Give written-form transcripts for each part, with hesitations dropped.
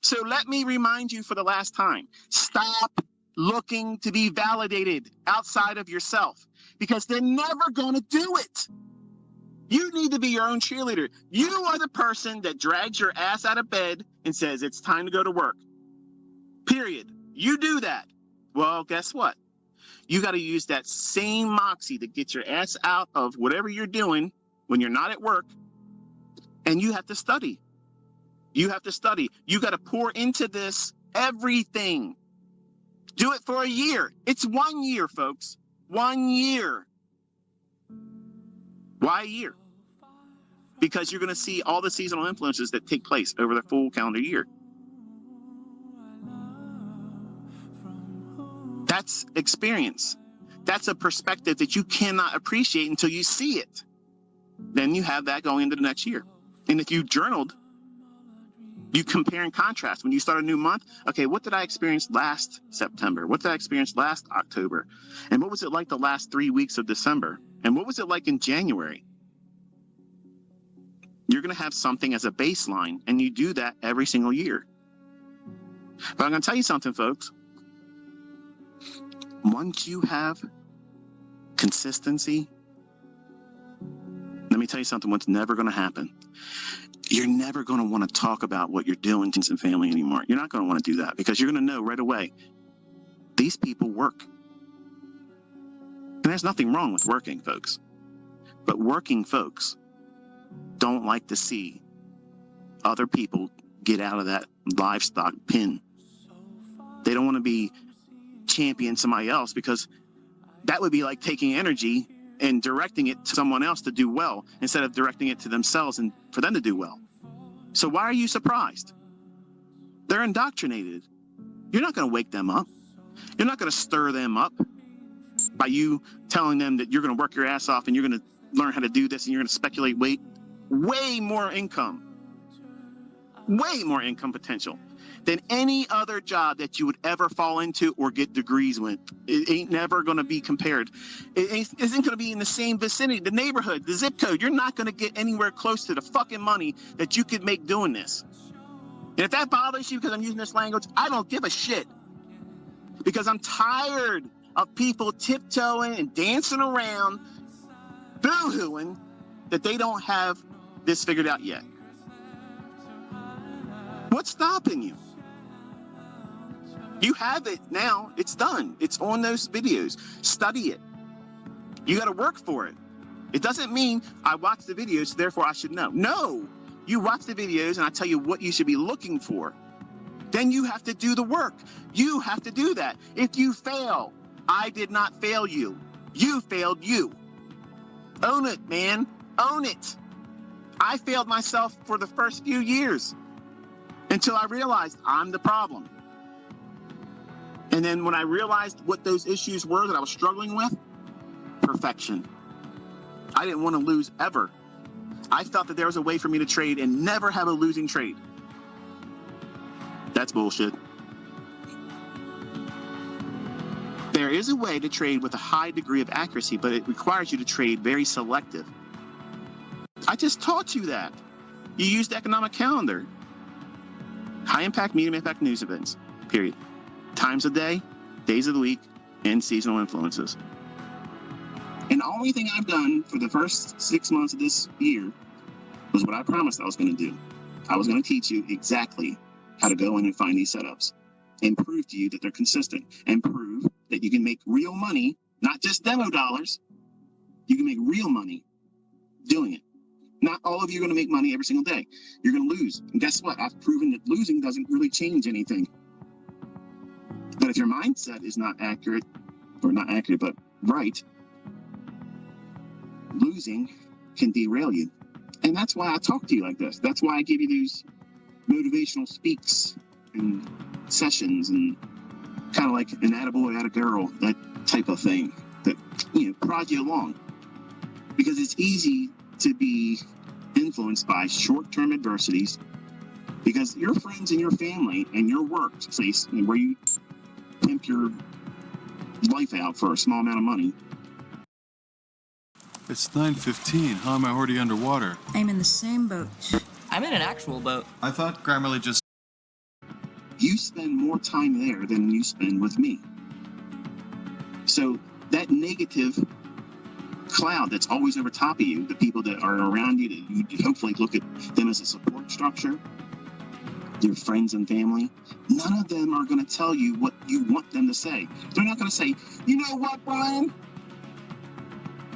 So let me remind you for the last time, stop looking to be validated outside of yourself because they're never going to do it. You need to be your own cheerleader. You are the person that drags your ass out of bed and says it's time to go to work. Period. You do that. Well, guess what? You got to use that same moxie to get your ass out of whatever you're doing when you're not at work, and you have to study. You have to study. You got to pour into this everything. Do it for a year. It's 1 year, folks. 1 year. Why a year? Because you're going to see all the seasonal influences that take place over the full calendar year. That's experience. That's a perspective that you cannot appreciate until you see it. Then you have that going into the next year. And if you journaled, you compare and contrast. When you start a new month, okay, what did I experience last September? What did I experience last October? And what was it like the last 3 weeks of December? And what was it like in January? You're going to have something as a baseline, and you do that every single year. But I'm going to tell you something, folks. Once you have consistency, let me tell you something, what's never going to happen. You're never going to want to talk about what you're doing to some family anymore. You're not going to want to do that because you're going to know right away, these people work. And there's nothing wrong with working, folks. But working folks don't like to see other people get out of that livestock pen. They don't want to be champion somebody else because that would be like taking energy and directing it to someone else to do well instead of directing it to themselves and for them to do well. So why are you surprised? They're indoctrinated. You're not going to wake them up. You're not going to stir them up by you telling them that you're going to work your ass off and you're going to learn how to do this and you're going to speculate way more income potential than any other job that you would ever fall into or get degrees with. It ain't never going to be compared. It isn't going to be in the same vicinity, the neighborhood, the zip code. You're not going to get anywhere close to the fucking money that you could make doing this. And if that bothers you because I'm using this language, I don't give a shit. Because I'm tired of people tiptoeing and dancing around, boo-hooing that they don't have this figured out yet. What's stopping you? You have it now. It's done. It's on those videos. Study it. You got to work for it. It doesn't mean I watch the videos, therefore I should know. No, you watch the videos and I tell you what you should be looking for. Then you have to do the work. You have to do that. If you fail, I did not fail you. You failed you. Own it, man. Own it. I failed myself for the first few years until I realized I'm the problem. And then when I realized what those issues were that I was struggling with, perfection. I didn't want to lose ever. I felt that there was a way for me to trade and never have a losing trade. That's bullshit. There is a way to trade with a high degree of accuracy, but it requires you to trade very selective. I just taught you that. You use the economic calendar. High impact, medium impact news events, period. Times of day, days of the week, and seasonal influences. And the only thing I've done for the first 6 months of this year was what I promised I was going to do. I was going to teach you exactly how to go in and find these setups and prove to you that they're consistent and prove that you can make real money, not just demo dollars. You can make real money doing it. Not all of you are going to make money every single day. You're going to lose. And guess what? I've proven that losing doesn't really change anything. But if your mindset is not accurate, or not accurate, but right, losing can derail you. And that's why I talk to you like this. That's why I give you these motivational speaks and sessions and kind of like an attaboy, attagirl, that type of thing that, prod you along. Because it's easy to be influenced by short-term adversities because your friends and your family and your workplace where you pimp your life out for a small amount of money. It's 9:15. How am I already underwater? I'm in the same boat. I'm in an actual boat. I thought Grammarly just... spend more time there than you spend with me. So that negative cloud that's always over top of you, the people that are around you, that you hopefully look at them as a support structure, your friends and family, none of them are going to tell you what you want them to say. They're not going to say, you know what, Brian?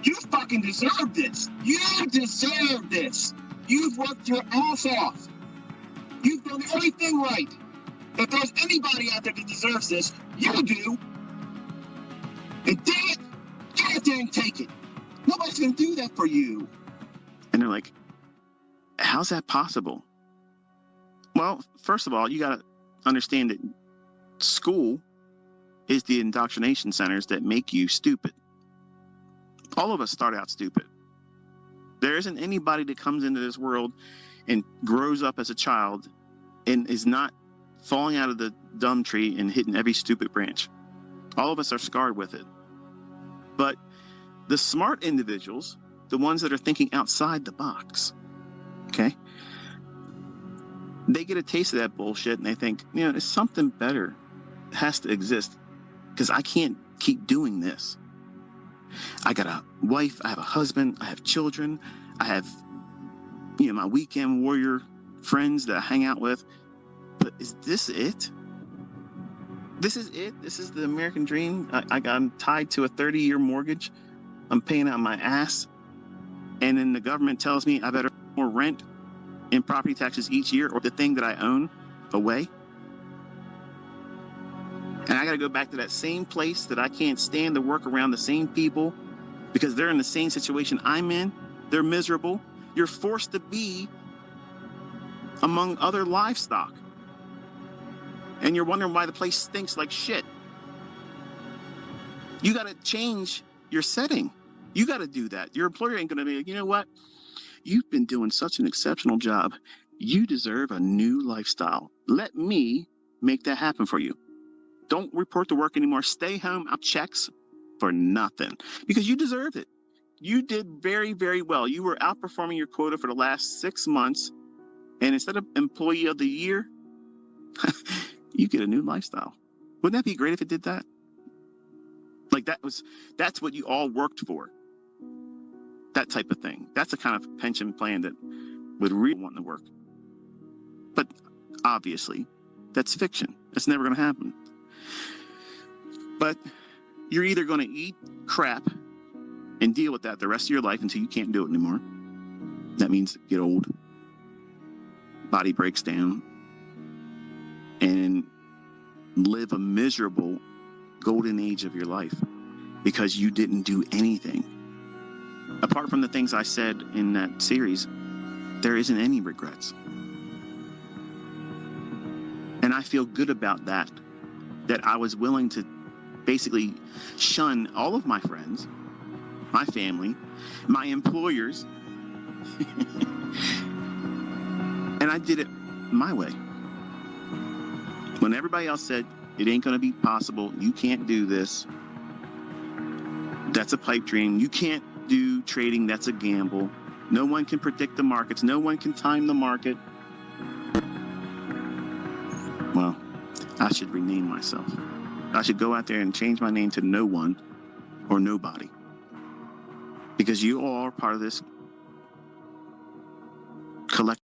You fucking deserve this. You deserve this. You've worked your ass off. You've done everything right. If there's anybody out there that deserves this, you do. And dang it, get out there and take it. Nobody's going to do that for you. And they're like, how's that possible? Well, first of all, you got to understand that school is the indoctrination centers that make you stupid. All of us start out stupid. There isn't anybody that comes into this world and grows up as a child and is not falling out of the dumb tree and hitting every stupid branch. All of us are scarred with it. But the smart individuals, the ones that are thinking outside the box, okay, they get a taste of that bullshit and they think, you know, there's something better that has to exist because I can't keep doing this. I got a wife, I have a husband, I have children, I have, you know, my weekend warrior friends that I hang out with. But is this it? This is it? This is the American dream? I'm tied to a 30-year mortgage. I'm paying out my ass. And then the government tells me I better pay more rent and property taxes each year or the thing that I own away. And I got to go back to that same place that I can't stand to work around the same people because they're in the same situation I'm in. They're miserable. You're forced to be among other livestock. And you're wondering why the place stinks like shit. You got to change your setting. You got to do that. Your employer ain't going to be like, you know what? You've been doing such an exceptional job. You deserve a new lifestyle. Let me make that happen for you. Don't report to work anymore. Stay home. I'll checks for nothing because you deserve it. You did very, very well. You were outperforming your quota for the last 6 months. And instead of employee of the year, you get a new lifestyle. Wouldn't that be great if it did that? Like that's what you all worked for. That type of thing. That's the kind of pension plan that would really want to work. But obviously, that's fiction. It's never going to happen. But you're either going to eat crap and deal with that the rest of your life until you can't do it anymore. That means get old, body breaks down, and live a miserable golden age of your life because you didn't do anything. Apart from the things I said in that series, there isn't any regrets. And I feel good about that I was willing to basically shun all of my friends, my family, my employers, and I did it my way. When everybody else said, it ain't going to be possible, you can't do this, that's a pipe dream, you can't do trading, that's a gamble, no one can predict the markets, no one can time the market. Well, I should rename myself. I should go out there and change my name to No One or Nobody. Because you all are part of this collective.